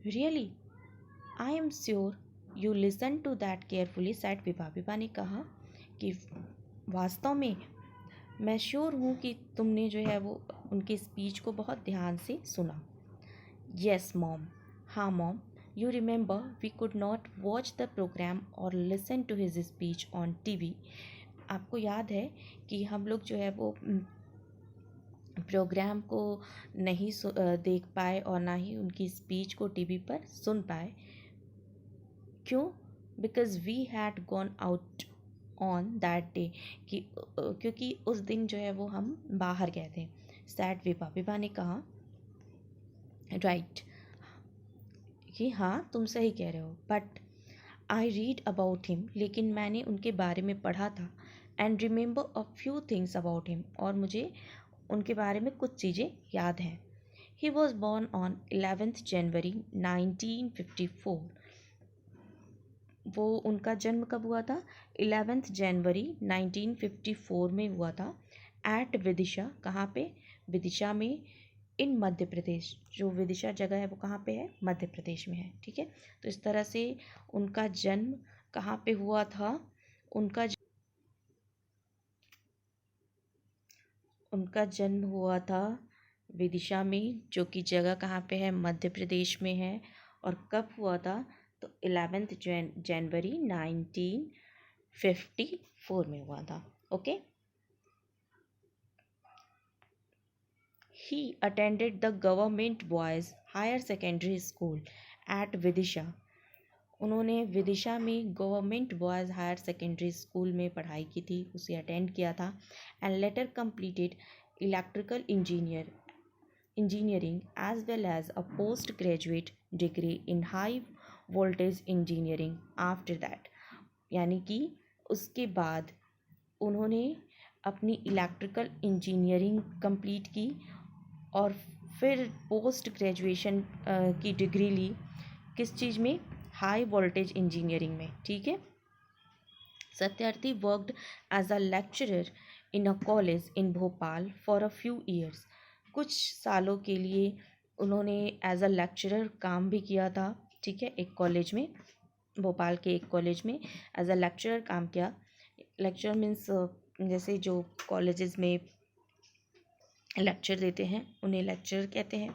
Really, I am sure you listen to that carefully, said Vibha. Vibha ने कहा कि वास्तव में मैं श्योर हूँ कि तुमने जो है वो उनकी स्पीच को बहुत ध्यान से सुना। यस मॉम, हाँ mom, you remember we could not watch the programme और listen to his speech on TV. आपको याद है कि हम लोग जो है वो प्रोग्राम को नहीं देख पाए और ना ही उनकी स्पीच को टीवी पर सुन पाए। क्यों? Because we had gone out on that day, कि क्योंकि उस दिन जो है वो हम बाहर गए थे। सैड विभा, विभा ने कहा राइट, कि हाँ तुम सही कह रहे हो, but I read about him, लेकिन मैंने उनके बारे में पढ़ा था। And remember a few things about him, और मुझे उनके बारे में कुछ चीज़ें याद हैं। He was born on 11th जनवरी 1954। वो उनका जन्म कब हुआ था? 11th जनवरी 1954 में हुआ था। एट विदिशा, कहाँ पे? विदिशा में, इन मध्य प्रदेश। जो विदिशा जगह है वो कहाँ पे है? मध्य प्रदेश में है। ठीक है, तो इस तरह से उनका जन्म कहाँ पे हुआ था? उनका जन्म हुआ था विदिशा में, जो कि जगह कहाँ पे है? मध्य प्रदेश में है। और कब हुआ था? तो 11th जनवरी 1954 में हुआ था। Okay. He attended the government boys higher secondary school at Vidisha. उन्होंने विदिशा में government boys higher secondary school में पढ़ाई की थी, उसे अटेंड किया था। And later completed electrical engineering as well as a postgraduate degree in high voltage engineering after that। यानी कि उसके बाद उन्होंने अपनी इलेक्ट्रिकल इंजीनियरिंग कंप्लीट की और फिर पोस्ट ग्रेजुएशन की डिग्री ली। किस चीज़ में? हाई वोल्टेज इंजीनियरिंग में। ठीक है। Satyarthi worked as a lecturer in a college in Bhopal for a few years. कुछ सालों के लिए उन्होंने एज अ लेक्चरर काम भी किया था। ठीक है, एक कॉलेज में, भोपाल के एक कॉलेज में एज अ लेक्चरर काम किया। लेक्चर मीन्स जैसे जो कॉलेजेस में लेक्चर देते हैं उन्हें लेक्चरर कहते हैं।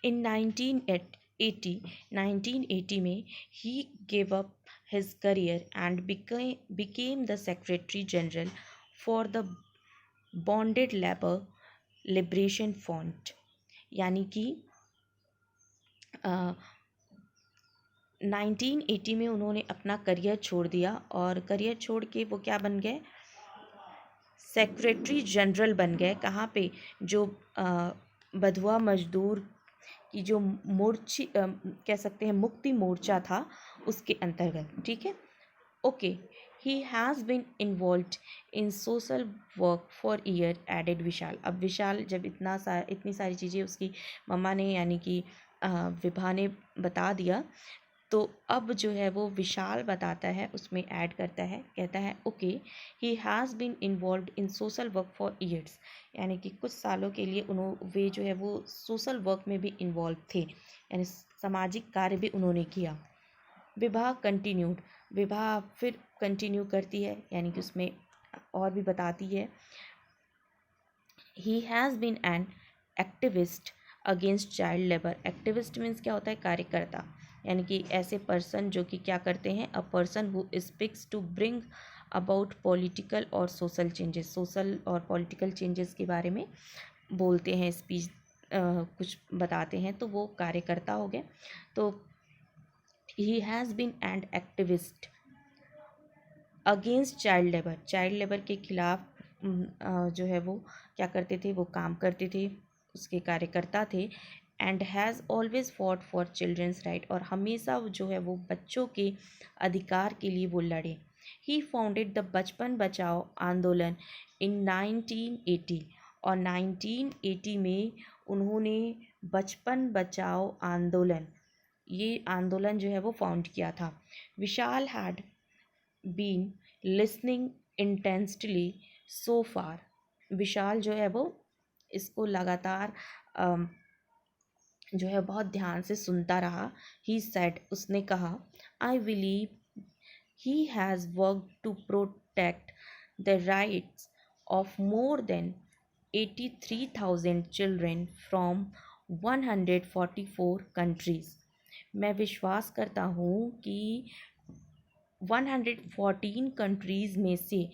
इन 1980 में he gave up his career and became the Secretary General for the Bonded Labor Liberation Front। यानी कि 1980 में उन्होंने अपना करियर छोड़ दिया, और करियर छोड़ के वो क्या बन गए? सेक्रेटरी जनरल बन गए। कहाँ पे? जो बधुआ मजदूर की जो कह सकते हैं मुक्ति मोर्चा था, उसके अंतर्गत। ठीक है, okay. He has been involved in social work for year, added Vishal. अब विशाल जब इतनी सारी चीज़ें उसकी मम्मा ने यानी कि विभा ने बता दिया, तो अब जो है वो विशाल बताता है, उसमें ऐड करता है, कहता है okay, he has been involved in social work for years. यानी कि कुछ सालों के लिए वे जो है वो सोशल वर्क में भी इन्वॉल्व थे, यानी सामाजिक कार्य भी उन्होंने किया। विभा कंटिन्यूड, विभा फिर कंटिन्यू करती है, यानी कि उसमें और भी बताती है। He has been an activist against child labour. Activist means क्या होता है? कार्यकर्ता, यानी कि ऐसे पर्सन जो कि क्या करते हैं? A person who speaks to bring about political और सोशल चेंजेस। सोशल और पॉलिटिकल चेंजेस के बारे में बोलते हैं, स्पीच कुछ बताते हैं, तो वो कार्यकर्ता हो गए। तो he has been an activist against child labour. Child labour के खिलाफ जो है वो क्या करते थे? वो काम करते थे, उसके कार्यकर्ता थे। And has always fought for children's right, और हमेशा जो है वो बच्चों के अधिकार के लिए वो लड़े। ही फाउंडेड द बचपन बचाओ आंदोलन इन 1980, और 1980 में उन्होंने बचपन बचाओ आंदोलन, ये आंदोलन जो है वो फाउंड किया था। विशाल हैड बीन लिसनिंग इंटेंसली सो फार। विशाल जो है वो इसको लगातार जो है बहुत ध्यान से सुनता रहा। ही सेड, उसने कहा, I believe he has work to protect the rights of more than 83,000 children from 144 countries. मैं विश्वास करता हूँ कि 114 कंट्रीज़ में से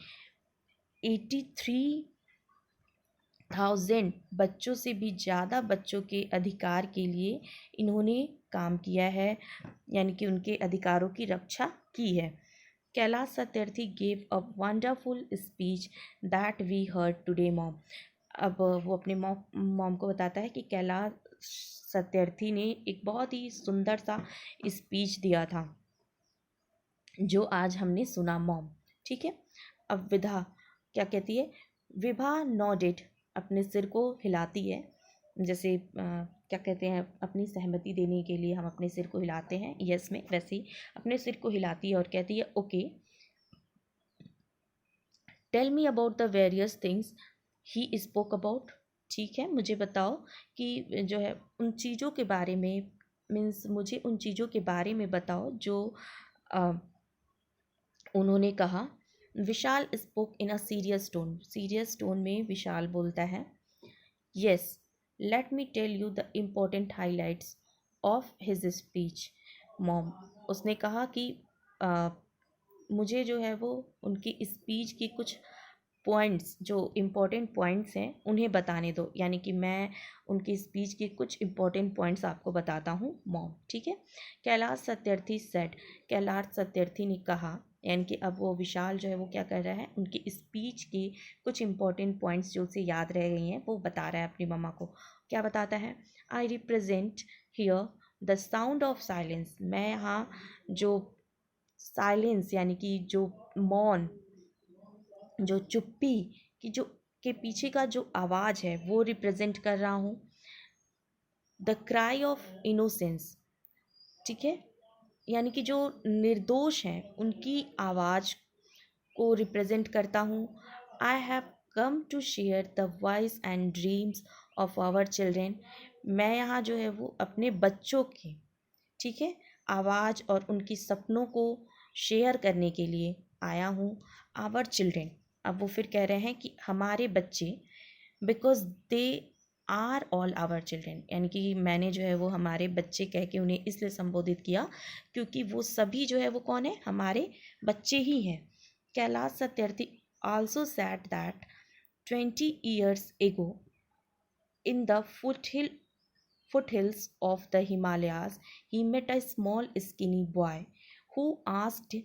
83,000 बच्चों से भी ज़्यादा बच्चों के अधिकार के लिए इन्होंने काम किया है, यानी कि उनके अधिकारों की रक्षा की है। Kailash Satyarthi gave a wonderful speech that we heard today mom. अब वो अपने मॉम को बताता है कि कैलाश सत्यार्थी ने एक बहुत ही सुंदर सा स्पीच दिया था जो आज हमने सुना मॉम। ठीक है। अब विधा क्या कहती है? विभा नॉडेड, अपने सिर को हिलाती है, जैसे क्या कहते हैं, अपनी सहमति देने के लिए हम अपने सिर को हिलाते हैं यस में, वैसे ही अपने सिर को हिलाती है और कहती है okay, tell me about the various things he spoke about. ठीक है, मुझे बताओ कि जो है उन चीज़ों के बारे में, मीन्स मुझे उन चीज़ों के बारे में बताओ जो उन्होंने कहा। Vishal spoke in a serious tone में विशाल बोलता है, yes, let me tell you the important highlights of his speech mom. उसने कहा कि मुझे जो है वो उनकी स्पीच की कुछ पॉइंट्स, जो इम्पोर्टेंट पॉइंट्स हैं उन्हें बताने दो, यानी कि मैं उनकी स्पीच के कुछ इम्पोर्टेंट पॉइंट्स आपको बताता हूँ मॉम। ठीक है। कैलाश सत्यार्थी सेड, कैलाश सत्यार्थी ने कहा, यानी कि अब वो विशाल जो है वो क्या कर रहा है, उनकी स्पीच के कुछ इम्पोर्टेंट पॉइंट्स जो उसे याद रह गई हैं वो बता रहा है अपनी मम्मा को। क्या बताता है? I represent here the sound of silence. मैं यहाँ जो साइलेंस, यानी कि जो मौन, जो चुप्पी की जो के पीछे का जो आवाज़ है वो रिप्रेजेंट कर रहा हूँ। द क्राई ऑफ इनोसेंस, ठीक है, यानी कि जो निर्दोष हैं उनकी आवाज़ को रिप्रेजेंट करता हूँ। I have come to share the voice and dreams of our children. मैं यहाँ जो है वो अपने बच्चों के, ठीक है, आवाज़ और उनकी सपनों को शेयर करने के लिए आया हूँ। आवर चिल्ड्रेन, अब वो फिर कह रहे हैं कि हमारे बच्चे, because they are all our children, यानी कि मैंने जो है वो हमारे बच्चे कह के उन्हें इसलिए संबोधित किया क्योंकि वो सभी जो है वो कौन है, हमारे बच्चे ही हैं। Kailash Satyarthi also said that 20 years ago in the foothills of the Himalayas, he met a small skinny boy who asked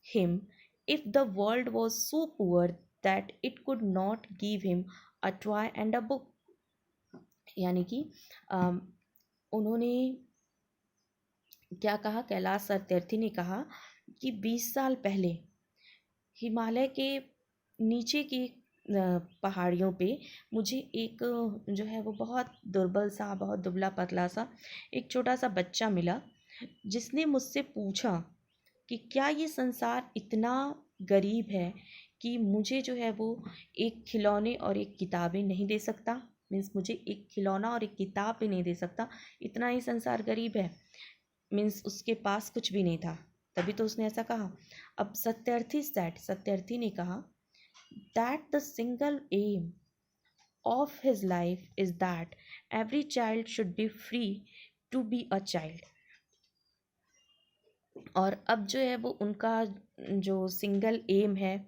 him if the world was so poor that it could not give him a toy and a book। यानी कि उन्होंने क्या कहा, कैलाश सत्यार्थी ने कहा कि 20 साल पहले हिमालय के नीचे की पहाड़ियों पे मुझे एक जो है वो बहुत दुर्बल सा, बहुत दुबला पतला सा एक छोटा सा बच्चा मिला, जिसने मुझसे पूछा कि क्या ये संसार इतना गरीब है कि मुझे जो है वो एक खिलौने और एक किताबें नहीं दे सकता। मीन्स मुझे एक खिलौना और एक किताब भी नहीं दे सकता, इतना ही संसार गरीब है। मीन्स उसके पास कुछ भी नहीं था, तभी तो उसने ऐसा कहा। अब सत्यार्थी ने कहा that the single aim of his life is that every child should be free to be a child। और अब जो है वो उनका जो सिंगल एम है,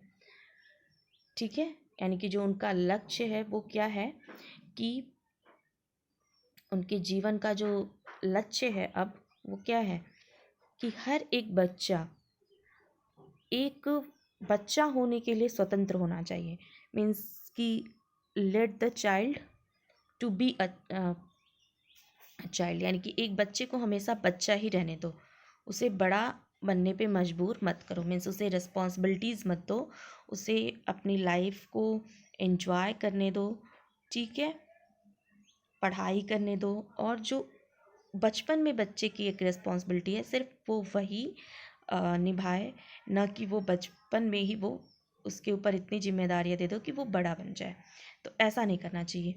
ठीक है, यानी कि जो उनका लक्ष्य है वो क्या है कि उनके जीवन का जो लक्ष्य है अब वो क्या है कि हर एक बच्चा होने के लिए स्वतंत्र होना चाहिए। मीन्स कि let the child to be a child, यानी कि एक बच्चे को हमेशा बच्चा ही रहने दो, उसे बड़ा बनने पे मजबूर मत करो। मीन्स उसे रिस्पॉन्सिबिलिटीज़ मत दो, उसे अपनी लाइफ को एंजॉय करने दो, ठीक है, पढ़ाई करने दो। और जो बचपन में बच्चे की एक रिस्पॉन्सिबिलिटी है सिर्फ वो वही निभाए, न कि वो बचपन में ही वो उसके ऊपर इतनी जिम्मेदारियां दे दो कि वो बड़ा बन जाए। तो ऐसा नहीं करना चाहिए।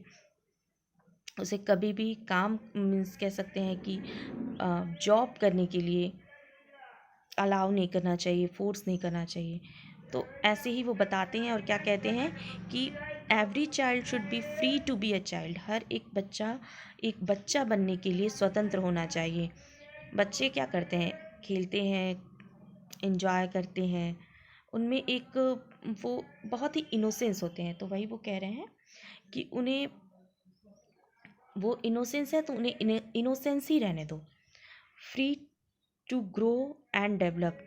उसे कभी भी काम मीन्स कह सकते हैं कि जॉब करने के लिए अलाउ नहीं करना चाहिए, फोर्स नहीं करना चाहिए। तो ऐसे ही वो बताते हैं और क्या कहते हैं कि every child should be free to be a child. हर एक बच्चा बनने के लिए स्वतंत्र होना चाहिए। बच्चे क्या करते हैं, खेलते हैं, एंजॉय करते हैं, उनमें एक वो बहुत ही इनोसेंस होते हैं। तो वही वो कह रहे हैं कि उन्हें वो इनोसेंस है तो उन्हें इनोसेंस ही रहने दो। Free to grow and develop,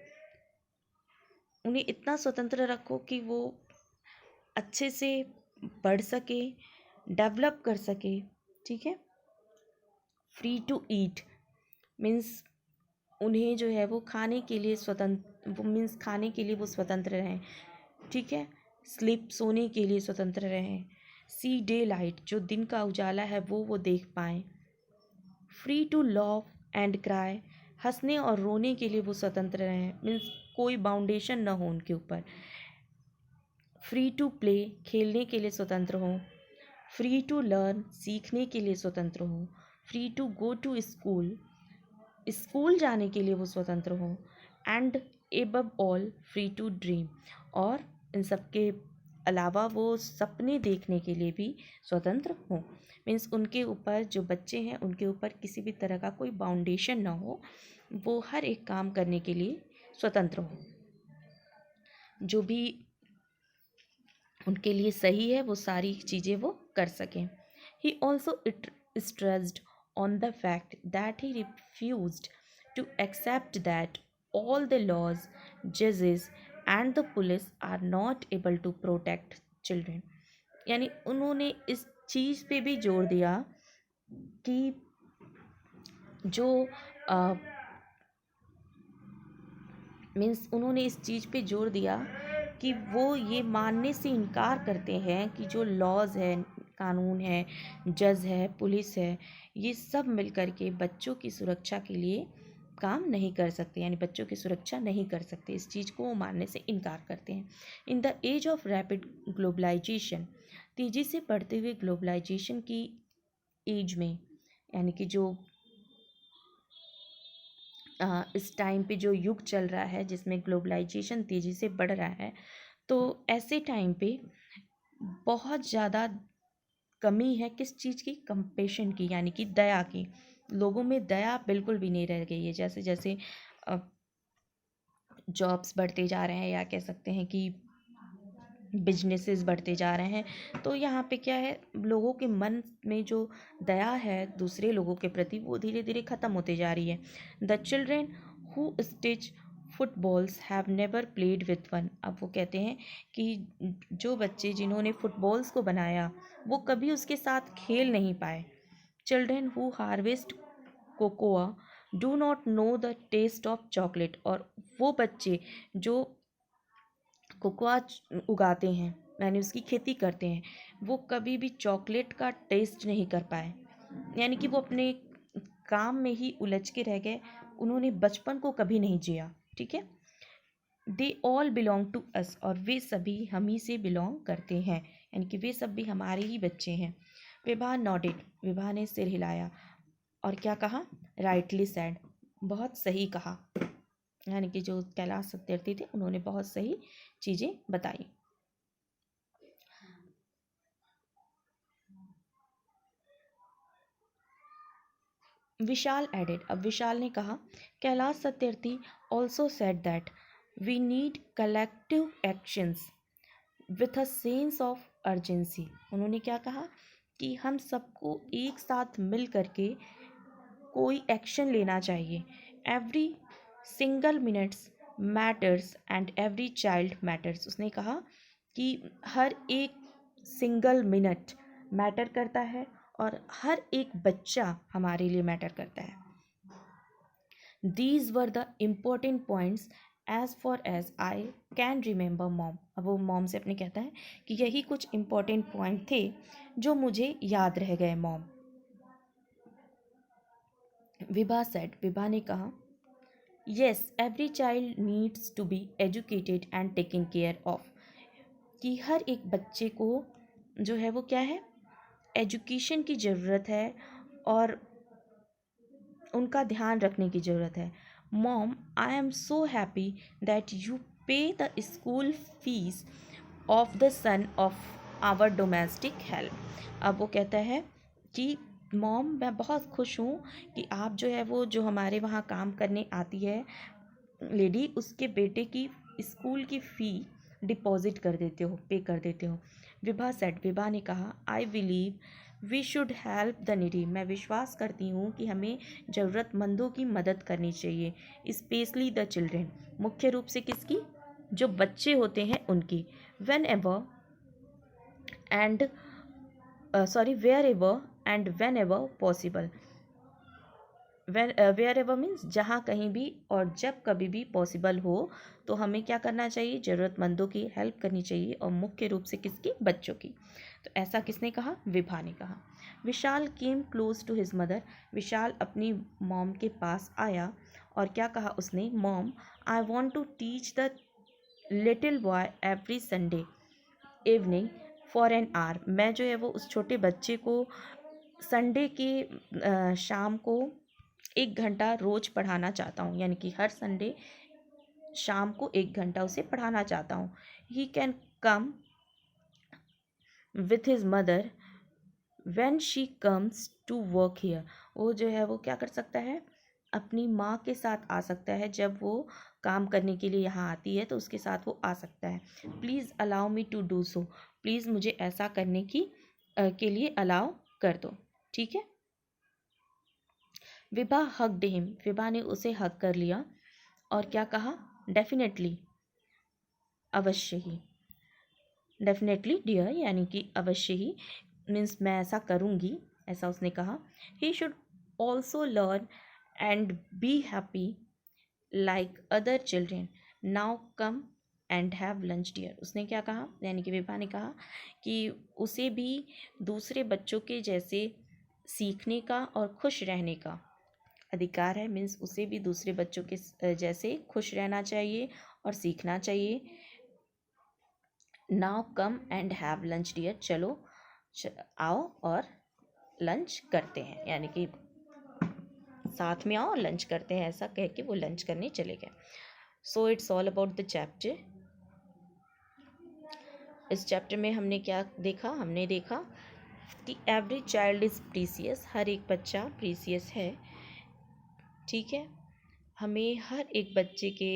उन्हें इतना स्वतंत्र रखो कि वो अच्छे से बढ़ सके, डेवलप कर सके। ठीक है। फ्री टू ईट मीन्स उन्हें जो है वो खाने के लिए स्वतंत्र, वो मीन्स खाने के लिए वो स्वतंत्र रहें। ठीक है। स्लीप, सोने के लिए स्वतंत्र रहें। सी डे लाइट, जो दिन का उजाला है वो देख पाएँ। Free to love and cry, हंसने और रोने के लिए वो स्वतंत्र रहें, मीन्स कोई बाउंडेशन ना हो उनके ऊपर। फ्री टू प्ले, खेलने के लिए स्वतंत्र हों। फ्री टू लर्न, सीखने के लिए स्वतंत्र हों। Free to go to school, school जाने के लिए वो स्वतंत्र हों। And above all free to dream, और इन सब के अलावा वो सपने देखने के लिए भी स्वतंत्र हों। मीन्स उनके ऊपर, जो बच्चे हैं उनके ऊपर किसी भी तरह का कोई बाउंडेशन ना हो, वो हर एक काम करने के लिए स्वतंत्र हो, जो भी उनके लिए सही है वो सारी चीज़ें वो कर सकें। He also it stressed on the fact that he refused to accept that all the laws, judges and the police are not able to protect children। यानी उन्होंने इस चीज़ पे भी जोर दिया कि जो मीन्स उन्होंने इस चीज़ पे जोर दिया कि वो ये मानने से इनकार करते हैं कि जो लॉज है, कानून है, जज है, पुलिस है, ये सब मिल कर के बच्चों की सुरक्षा के लिए काम नहीं कर सकते, यानी बच्चों की सुरक्षा नहीं कर सकते। इस चीज़ को वो मानने से इनकार करते हैं। In the age of rapid globalisation, तेज़ी से बढ़ते हुए ग्लोबलाइजेशन की एज में, यानी कि जो इस टाइम पे जो युग चल रहा है जिसमें ग्लोबलाइजेशन तेज़ी से बढ़ रहा है, तो ऐसे टाइम पे बहुत ज़्यादा कमी है किस चीज़ की, कंपेशन की, यानी कि दया की। लोगों में दया बिल्कुल भी नहीं रह गई है। जैसे जैसे जॉब्स बढ़ते जा रहे हैं, या कह सकते हैं कि बिजनेसेस बढ़ते जा रहे हैं, तो यहाँ पे क्या है, लोगों के मन में जो दया है दूसरे लोगों के प्रति वो धीरे धीरे ख़त्म होते जा रही है। The children who stitch footballs have never played with one. अब वो कहते हैं कि जो बच्चे जिन्होंने फुटबॉल्स को बनाया वो कभी उसके साथ खेल नहीं पाए। Children who harvest cocoa do not know the taste of chocolate, और वो बच्चे जो कोकोआ उगाते हैं, यानी उसकी खेती करते हैं, वो कभी भी चॉकलेट का टेस्ट नहीं कर पाए, यानी कि वो अपने काम में ही उलझ के रह गए, उन्होंने बचपन को कभी नहीं जिया। ठीक है। They all belong to us, और वे सभी हम ही से बिलोंग करते हैं, यानी कि वे सब भी हमारे ही बच्चे हैं। विभा नॉडेड, विभा ने सिर हिलाया और क्या कहा, राइटली सैड, बहुत सही कहा। यानी कि जो कैलाश सत्यार्थी थे उन्होंने बहुत सही चीज़ें बताई। विशाल एडेड, अब विशाल ने कहा, Kailash Satyarthi also said that we need collective actions with a sense of urgency. उन्होंने क्या कहा कि हम सबको एक साथ मिल करके कोई एक्शन लेना चाहिए। Every single minutes matters and every child matters. उसने कहा कि हर एक सिंगल मिनट मैटर करता है और हर एक बच्चा हमारे लिए मैटर करता है। These were the important points as far as I can remember mom. अब वो मॉम से अपने कहता है कि यही कुछ इम्पोर्टेंट पॉइंट थे जो मुझे याद रह गए मॉम। विभा सेड, विभा ने कहा, yes every child needs to be educated and taken care of, कि हर एक बच्चे को जो है वो क्या है, एजुकेशन की ज़रूरत है और उनका ध्यान रखने की ज़रूरत है। Mom, I am so happy that you pay the school fees of the son of our domestic help. अब वो कहता है कि मॉम, मैं बहुत खुश हूँ कि आप जो है वो जो हमारे वहाँ काम करने आती है लेडी, उसके बेटे की स्कूल की फ़ी डिपॉजिट कर देते हो, पे कर देते हो। विभा सेड, विभा ने कहा, I believe we should help the needy. मैं विश्वास करती हूँ कि हमें ज़रूरतमंदों की मदद करनी चाहिए, स्पेशली द चिल्ड्रेन। मुख्य रूप से किसकी? जो बच्चे होते हैं उनकी। Whenever and wherever and whenever possible. Wherever means जहाँ कहीं भी और जब कभी भी पॉसिबल हो तो हमें क्या करना चाहिए? ज़रूरतमंदों की हेल्प करनी चाहिए, और मुख्य रूप से किसकी? बच्चों की। तो ऐसा किसने कहा? विभा ने कहा। Vishal came close to his mother. Vishal अपनी मॉम के पास आया और क्या कहा उसने? Mom, I want to teach the little boy every Sunday evening for an hour. मैं जो है वो उस छोटे बच्चे को संडे के शाम को 1 घंटा रोज़ पढ़ाना चाहता हूँ, यानी कि हर संडे शाम को 1 घंटा उसे पढ़ाना चाहता हूँ। He can come with his mother when she comes to work here. वो जो है वो क्या कर सकता है? अपनी माँ के साथ आ सकता है, जब वो काम करने के लिए यहाँ आती है तो उसके साथ वो आ सकता है। Please allow me to do so. Please मुझे ऐसा करने के लिए अलाउ कर दो, ठीक है। Vibha hugged him. विभा ने उसे हग कर लिया और क्या कहा? डेफिनेटली, अवश्य ही। डेफिनेटली डियर, यानी कि अवश्य ही मीन्स मैं ऐसा करूँगी, ऐसा उसने कहा। He should also learn and be happy like other children. Now come and have lunch dear. उसने क्या कहा? यानी कि विभा ने कहा कि उसे भी दूसरे बच्चों के जैसे सीखने का और खुश रहने का अधिकार है। मीन्स उसे भी दूसरे बच्चों के जैसे खुश रहना चाहिए और सीखना चाहिए। Now come and have lunch dear. चलो आओ और लंच करते हैं, यानी कि साथ में आओ और लंच करते हैं, ऐसा कह के वो लंच करने चले गए। So it's all about the chapter. इस चैप्टर में हमने क्या देखा? हमने देखा कि एवरी चाइल्ड इज़ प्रीसियस। हर एक बच्चा प्रीसियस है, ठीक है। हमें हर एक बच्चे के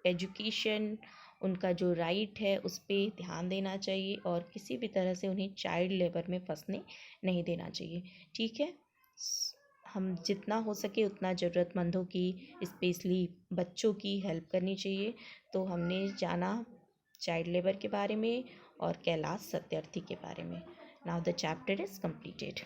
एजुकेशन, उनका जो राइट है उस पर ध्यान देना चाहिए और किसी भी तरह से उन्हें चाइल्ड लेबर में फंसने नहीं देना चाहिए, ठीक है। हम जितना हो सके उतना ज़रूरतमंदों की, स्पेशली बच्चों की हेल्प करनी चाहिए। तो हमने जाना चाइल्ड लेबर के बारे में और कैलाश सत्यार्थी के बारे में। Now the chapter is completed.